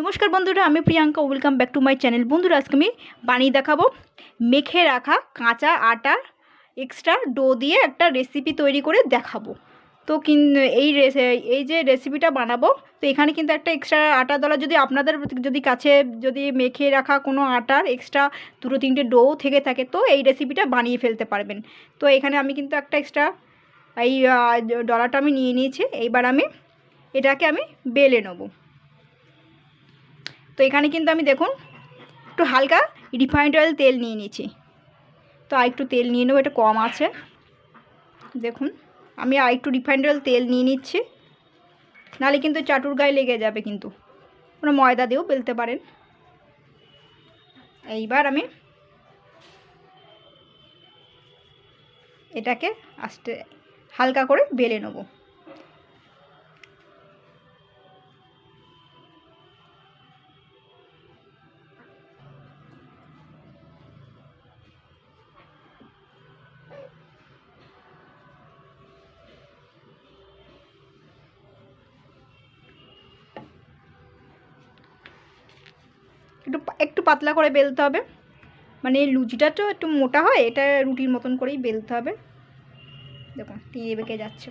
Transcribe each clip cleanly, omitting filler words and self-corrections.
নমস্কার বন্ধুরা, আমি Priyanka. Welcome back to my channel. বন্ধুরা, আজকে আমি বানিয়ে দেখাবো মেখে রাখা কাঁচা আটার এক্সট্রা ডো দিয়ে একটা রেসিপি তৈরি করে দেখাবো। তো এই যে রেসিপিটা বানাবো, তো এখানে কিন্তু একটা এক্সট্রা আটা দলা যদি আপনাদের কাছে মেখে রাখা কোনো আটার এক্সট্রা দুটো তিনটে ডো থেকে থাকে, তো এই রেসিপিটা বানিয়ে ফেলতে পারবেন। তো এখানে আমি কিন্তু একটা এক্সট্রা এই ডলাটা আমি নিয়ে নিয়েছি। এইবার এটাকে আমি বেলে নেবো। তো এখানে কিন্তু আমি দেখুন একটু হালকা রিফাইন্ড অয়েল তেল নিয়ে নিয়েছি। তো আর একটু তেল নিয়ে নেবো, এটা কম আছে। দেখুন আমি আর একটু রিফাইন্ড অয়েল তেল নিয়ে নিচ্ছি, নাহলে কিন্তু চাটুর গায়ে লেগে যাবে। কিন্তু কোনো ময়দা দিয়েও বেলতে পারেন। এইবার আমি এটাকে আস্তে হালকা করে বেলে নেবো। একটু পাতলা করে বেলতে হবে, মানে লুচিটা তো একটু মোটা হয়, এটা রুটির মতন করেই বেলতে হবে। দেখুন টেনে বেঁকে যাচ্ছে,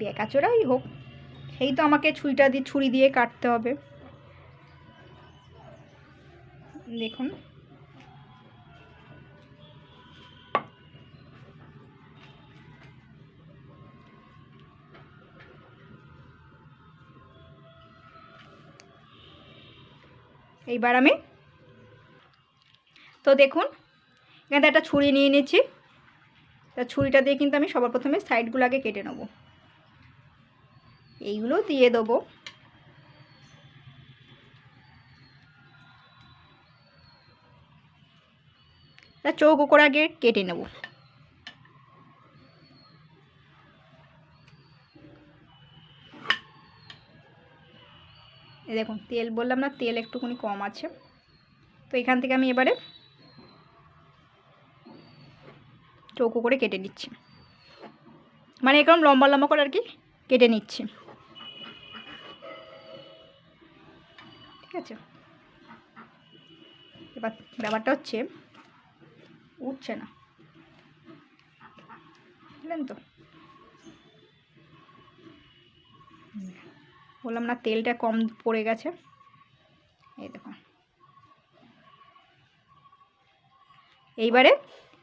বেঁকাচোরাই হোক, সেই তো আমাকে ছুরি দিয়ে কাটতে হবে। দেখুন এইবার দেখুন এখানে একটা ছুরি নিয়ে নিচ্ছি। তা ছুরিটা দিয়ে কিন্তু আমি সবার প্রথমে সাইডগুলো আগে কেটে নেব। এইগুলো দিয়ে দেবো। তা চৌকো করে আগে কেটে নেব। দেখুন তেল বললাম না, তেল একটুখানি কম আছে। তো এখান থেকে আমি এবারে চৌকো করে কেটে নিচ্ছি, মানে এরকম লম্বা লম্বা করে আর কি কেটে নিচ্ছি। ঠিক আছে, এবার ব্যাপারটা হচ্ছে উঠছে না, বুঝলেন তো? বললাম না তেলটা কম পড়ে গেছে। এই দেখুন, এইবারে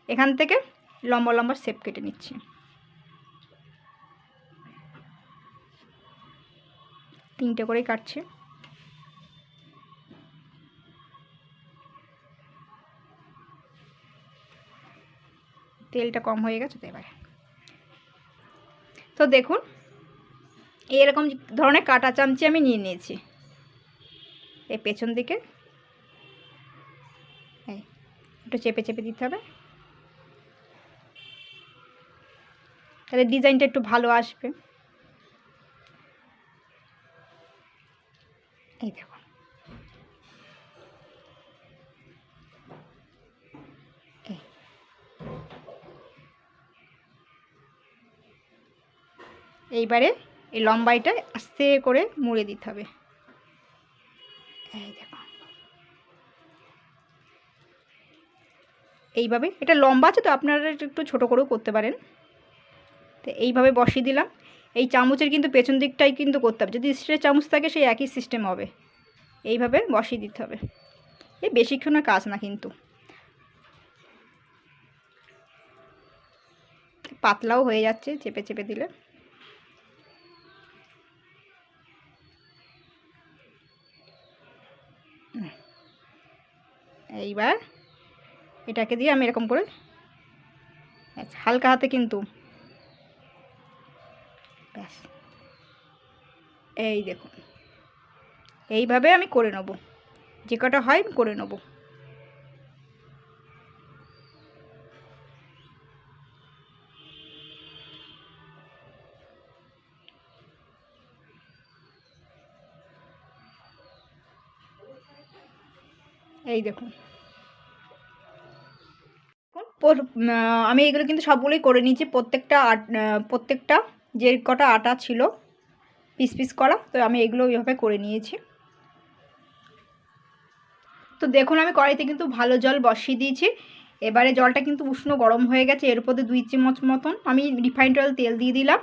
এখান থেকে লম্বা লম্বা শেপ কেটে নিচ্ছি। তিনটে করেই কাটছি। তেলটা কম হয়ে গেছে তো এবারে। তো দেখুন এরকম ধরনের কাঁটা চামচি আমি নিয়ে নিয়েছি। এই পেছন দিকে একটু চেপে চেপে দিতে হবে, তাহলে ডিজাইনটা একটু ভালো আসবে। এই দেখুন, এইবারে এই লম্বাইটা আস্তে করে মুড়ে দিতে হবে। এই দেখুন এইভাবে, এটা লম্বা আছে তো আপনারা একটু ছোট করেও করতে পারেন। তো এইভাবে বসিয়ে দিলাম। এই চামচের কিন্তু পেছন দিকটাই কিন্তু করতে হবে, যদি স্টিলের চামচ থাকে সেই একই সিস্টেম হবে। এইভাবে বসিয়ে দিতে হবে। এই বেশিক্ষণের কাজ না, কিন্তু পাতলাও হয়ে যাচ্ছে চেপে চেপে দিলে। এইবার এটাকে দিয়ে আমি এরকম করে হালকা হাতে কিন্তু ব্যাস, এই দেখুন এইভাবে আমি করে নেব। যে কটা হয় আমি করে নেব। এই দেখুন আমি এগুলো কিন্তু সবগুলোই করে নিয়েছি। প্রত্যেকটা যে কটা আটা ছিল পিস পিস করা, তো আমি এগুলো ওইভাবে করে নিয়েছি। তো দেখুন আমি কড়াইতে কিন্তু ভালো জল বসিয়ে দিয়েছি। এবারে জলটা কিন্তু উষ্ণ গরম হয়ে গেছে। এর উপরে 2 চামচ মতন আমি রিফাইন্ড অয়েল তেল দিয়ে দিলাম।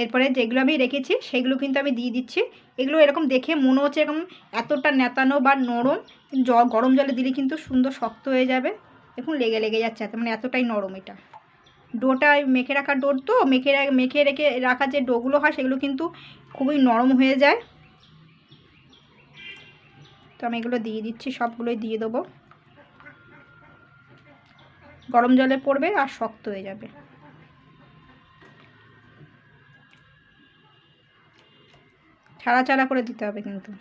এরপরে যেগুলো আমি রেখেছি সেগুলো কিন্তু আমি দিয়ে দিচ্ছি। এগুলো এরকম দেখে মনে হচ্ছে এরকম এতটা নেতানো বা নরম, গরম জলে দিলে কিন্তু সুন্দর শক্ত হয়ে যাবে। দেখুন লেগে লেগে যাচ্ছে, মানে এতটাই নরম এটা। ডোটা মেখে রাখা ডো তো মেখে রেখে রাখা যে ডোগুলো হয় সেগুলো কিন্তু খুবই নরম হয়ে যায়। তো আমি এগুলো দিয়ে দিচ্ছি, সবগুলোই দিয়ে দেবো। গরম জলে পড়বে আর শক্ত হয়ে যাবে। ছাড়া ছাড়া করে দিতে হবে, কিন্তু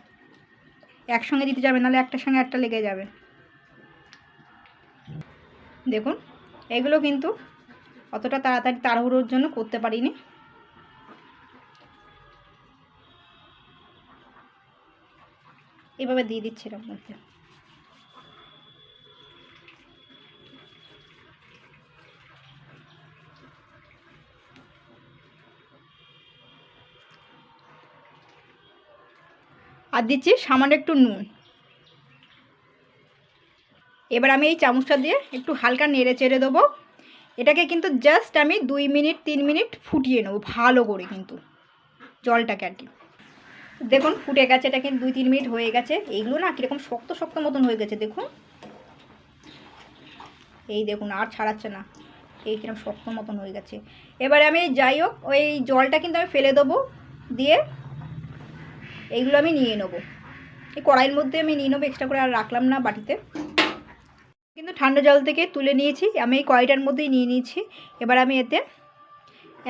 একসঙ্গে দিতে যাবে, নাহলে একটার সঙ্গে একটা লেগে যাবে। দেখুন এগুলো কিন্তু অতটা তাড়াতাড়ি তাড়াহুড়োর জন্য করতে পারিনি। এভাবে দিয়ে দিচ্ছি এর মধ্যে। আর দিচ্ছি সামান্য একটু নুন। এবার আমি এই চামচটা দিয়ে একটু হালকা নেড়ে চেড়ে দেবো। এটাকে কিন্তু জাস্ট আমি 2 মিনিট 3 মিনিট ফুটিয়ে নেবো ভালো করে, কিন্তু জলটাকে আর কি। দেখুন ফুটে গেছে, এটা কিন্তু 2-3 মিনিট হয়ে গেছে। এইগুলো না কীরকম শক্ত শক্ত মতন হয়ে গেছে দেখুন। এই দেখুন আর ছাড়াচ্ছে না, এই কিরকম শক্ত মতন হয়ে গেছে। এবারে আমি যাই হোক ওই জলটা কিন্তু আমি ফেলে দেবো, দিয়ে এইগুলো আমি নিয়ে নেবো। এই কড়াইয়ের মধ্যে আমি নিয়ে নেবো, এক্সট্রা করে আর রাখলাম না বাটিতে। কিন্তু ঠান্ডা জল থেকে তুলে নিয়েছি, আমি এই কড়াইটার মধ্যেই নিয়ে নিয়েছি। এবার আমি এতে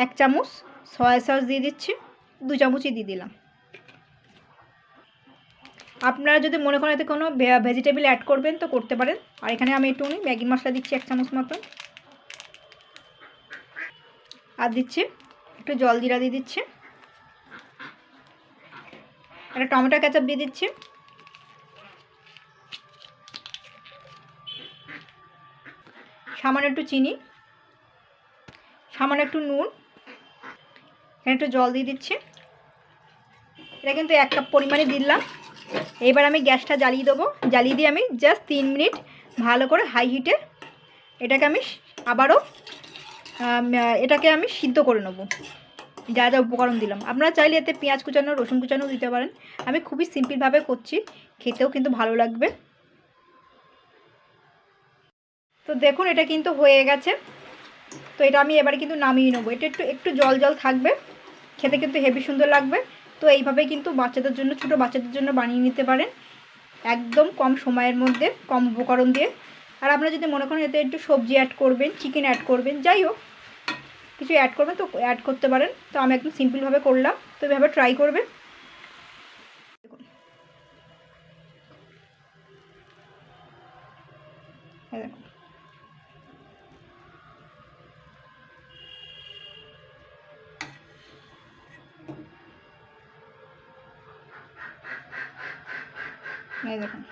1 চামচ সয়া সস দিয়ে দিচ্ছি, 2 চামচই দিয়ে দিলাম। আপনারা যদি মনে করেন এতে কোনো ভেজিটেবল অ্যাড করবেন তো করতে পারেন। আর এখানে আমি একটু ম্যাগি মশলা দিচ্ছি 1 চামচ মতন। আর দিচ্ছি একটু জলজিরা দিয়ে দিচ্ছি, একটা টমেটো কেচাপ দিয়ে দিচ্ছি, সামান্য একটু চিনি, সামান্য একটু নুন, এখানে একটু জল দিয়ে দিচ্ছি। এটা কিন্তু 1 কাপ পরিমাণে দিলাম। এবার আমি গ্যাসটা জ্বালিয়ে দেবো। জ্বালিয়ে দিয়ে আমি জাস্ট 3 মিনিট ভালো করে হাই হিটে এটাকে আমি আবারও এটাকে আমি সিদ্ধ করে নেবো। যা যা উপকরণ দিলাম, আপনারা চাইলে এতে পেঁয়াজ কুচানো রসুন কুচানো দিতে পারেন। আমি খুবই সিম্পলভাবে করছি, খেতেও কিন্তু ভালো লাগবে। তো দেখুন এটা কিন্তু হয়ে গেছে। তো এটা আমি এবারে কিন্তু নামিয়ে নেবো। এটা একটু একটু জল জল থাকবে, খেতে কিন্তু হেভি সুন্দর লাগবে। তো এইভাবে কিন্তু বাচ্চাদের জন্য, ছোটো বাচ্চাদের জন্য বানিয়ে নিতে পারেন একদম কম সময়ের মধ্যে, কম উপকরণ দিয়ে। আর আপনারা যদি মনে করেন এতে একটু সবজি অ্যাড করবেন, চিকেন অ্যাড করবেন, যাই হোক কিছু অ্যাড করবেন তো অ্যাড করতে পারেন। তো আমি একদম সিম্পলভাবে করলাম, তো এভাবে ট্রাই করবেন। দেখুন দেখুন দেখুন